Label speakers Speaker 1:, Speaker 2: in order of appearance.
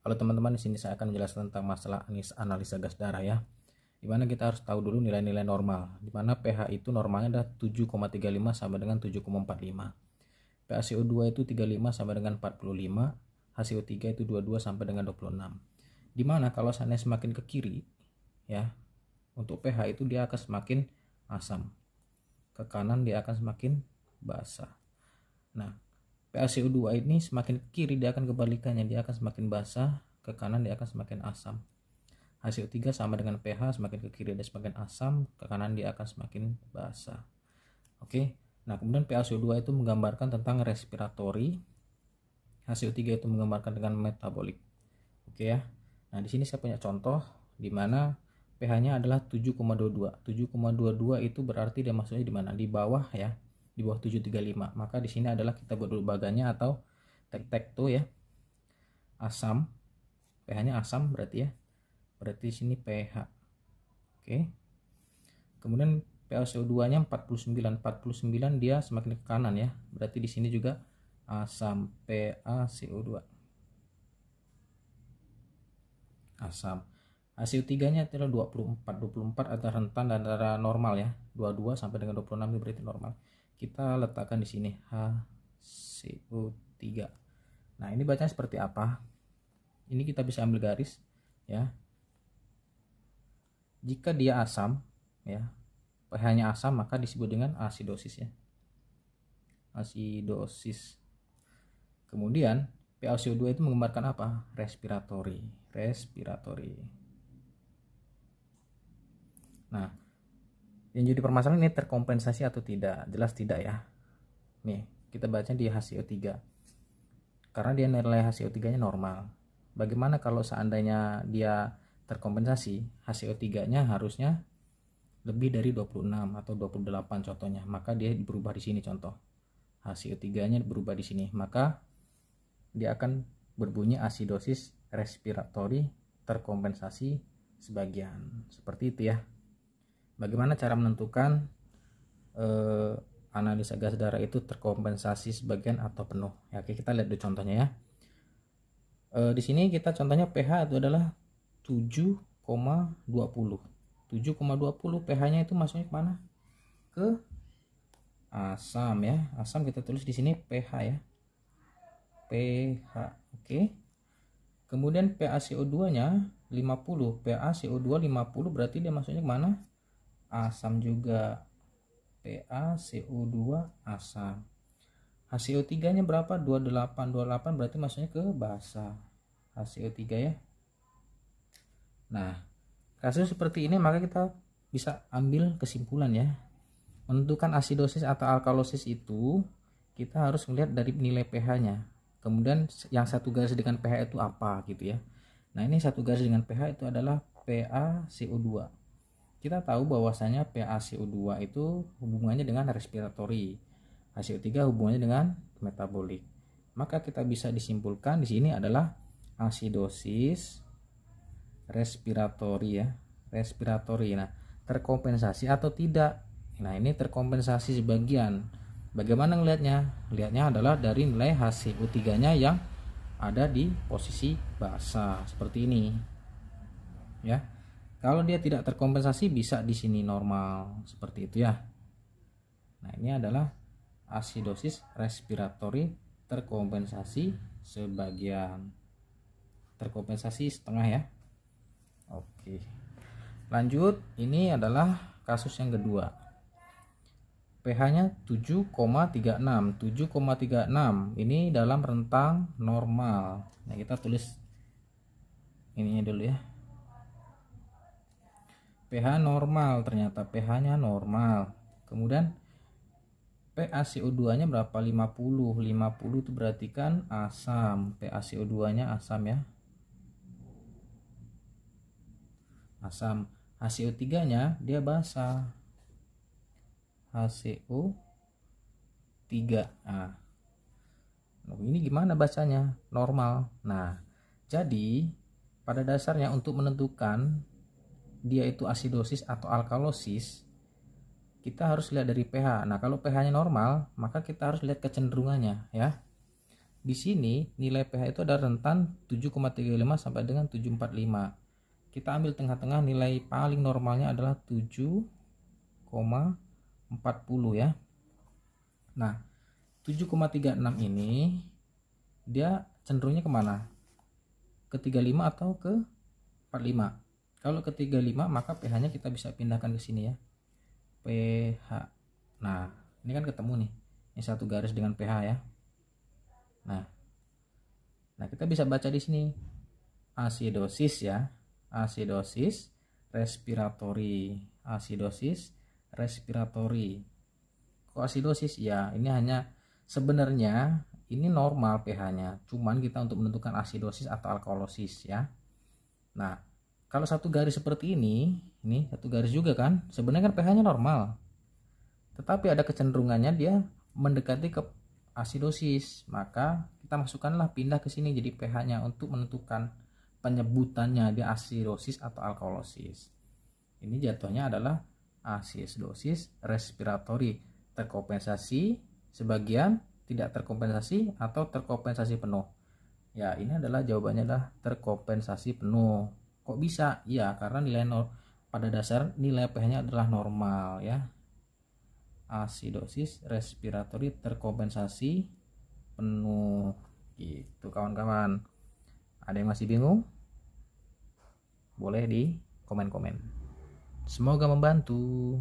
Speaker 1: Halo teman-teman, di sini saya akan menjelaskan tentang masalah analisa gas darah ya. Dimana kita harus tahu dulu nilai-nilai normal. Dimana pH itu normalnya adalah 7,35 sama dengan 7,45. PaCO2 itu 35 sama dengan 45. HCO3 itu 22 sampai dengan 26. Dimana kalau seandainya semakin ke kiri ya, untuk pH itu dia akan semakin asam. Ke kanan dia akan semakin basah. Nah, PaCO2 ini semakin ke kiri dia akan kebalikannya, dia akan semakin basah, ke kanan dia akan semakin asam. HCO3 sama dengan pH, semakin ke kiri dia semakin asam, ke kanan dia akan semakin basah. Oke. Nah, kemudian PaCO2 itu menggambarkan tentang respiratory, HCO3 itu menggambarkan dengan metabolik. Oke ya. Nah, di sini saya punya contoh di mana pH-nya adalah 7,22. 7,22 itu berarti dia maksudnya di mana? Di bawah ya. Di bawah 735. Maka di sini adalah kita buat dulu bagannya atau tek-tek tuh ya. Asam. pH-nya asam berarti ya. Berarti di sini pH. Oke. Kemudian PaCO2-nya 49. 49 dia semakin ke kanan ya. Berarti di sini juga asam, PaCO2. Asam. HCO3-nya adalah 24. 24 antara rentan dan antara normal ya. 22 sampai dengan 26 ini berarti normal. Kita letakkan di sini HCO3. Nah, ini bacanya seperti apa? Ini kita bisa ambil garis ya. Jika dia asam ya, pH-nya asam, maka disebut dengan asidosis ya. Asidosis. Kemudian PaCO2 itu menggambarkan apa? Respiratory. Respiratory. Nah, yang jadi permasalahan ini terkompensasi atau tidak? Jelas tidak ya. Nih, kita baca di HCO3. Karena dia nilai HCO3-nya normal. Bagaimana kalau seandainya dia terkompensasi? HCO3-nya harusnya lebih dari 26 atau 28 contohnya. Maka dia berubah di sini contoh. HCO3-nya berubah di sini. Maka dia akan berbunyi asidosis respiratory terkompensasi sebagian. Seperti itu ya. Bagaimana cara menentukan analisa gas darah itu terkompensasi sebagian atau penuh? Ya, oke, kita lihat dulu contohnya ya. Di sini kita contohnya pH itu adalah 7,20. 7,20 pH-nya itu masuknya ke mana? Ke asam ya. Asam kita tulis di sini pH ya. pH. Oke. Kemudian PaCO2-nya 50. PaCO2 50 berarti dia masuknya ke mana? Asam juga. PaCO2 asam. HCO3-nya berapa? 28. 28 berarti masuknya ke basah. HCO3 ya. Nah, kasus seperti ini maka kita bisa ambil kesimpulan ya. Menentukan asidosis atau alkalosis itu kita harus melihat dari nilai pH-nya. Kemudian yang satu garis dengan pH itu apa gitu ya. Nah, ini satu garis dengan pH itu adalah PaCO2. Kita tahu bahwasanya PaCO2 itu hubungannya dengan respiratory. HCO3 hubungannya dengan metabolik. Maka kita bisa disimpulkan di sini adalah asidosis respiratory ya. Respiratory. Nah, terkompensasi atau tidak? Nah, ini terkompensasi sebagian. Bagaimana ngelihatnya? Lihatnya adalah dari nilai HCO3-nya yang ada di posisi basah seperti ini. Ya. Kalau dia tidak terkompensasi bisa di sini normal seperti itu ya. Nah, ini adalah asidosis respiratory terkompensasi sebagian. Terkompensasi setengah ya. Oke. Lanjut, ini adalah kasus yang kedua. pH-nya 7,36. 7,36 ini dalam rentang normal. Nah, kita tulis ininya dulu ya. pH normal, ternyata pH-nya normal. Kemudian PaCO2-nya berapa? 50. 50 itu berarti kan asam. PaCO2-nya asam ya. Asam. HCO3-nya dia basah. HCO3. Nah, ini gimana bacanya? Normal. Nah, jadi pada dasarnya untuk menentukan dia itu asidosis atau alkalosis, kita harus lihat dari pH. Nah, kalau pH-nya normal, maka kita harus lihat kecenderungannya ya. di sini nilai pH itu ada rentan 7,35 sampai dengan 7,45. Kita ambil tengah-tengah, nilai paling normalnya adalah 7,40 ya. Nah, 7,36 ini dia cenderungnya kemana? Ke 35 atau ke 45? Kalau ke 35 maka pH-nya kita bisa pindahkan ke sini ya. pH. Nah, ini kan ketemu nih. Ini satu garis dengan pH ya. Nah, kita bisa baca di sini asidosis ya. Asidosis respiratory. Asidosis respiratory. Kok asidosis? Ya, ini hanya sebenarnya ini normal pH-nya. Cuman kita untuk menentukan asidosis atau alkalosis ya. Nah, kalau satu garis seperti ini satu garis juga kan. Sebenarnya kan pH-nya normal. Tetapi ada kecenderungannya dia mendekati ke asidosis. Maka kita masukkanlah, pindah ke sini jadi pH-nya untuk menentukan penyebutannya dia asidosis atau alkalosis. Ini jatuhnya adalah asidosis respiratory, terkompensasi sebagian, tidak terkompensasi, atau terkompensasi penuh. Ya, ini adalah jawabannya adalah terkompensasi penuh. Kok bisa? Ya, karena pada dasar nilai pH-nya adalah normal ya. Asidosis respiratory terkompensasi penuh gitu kawan-kawan. Ada yang masih bingung? Boleh di komen-komen. Semoga membantu.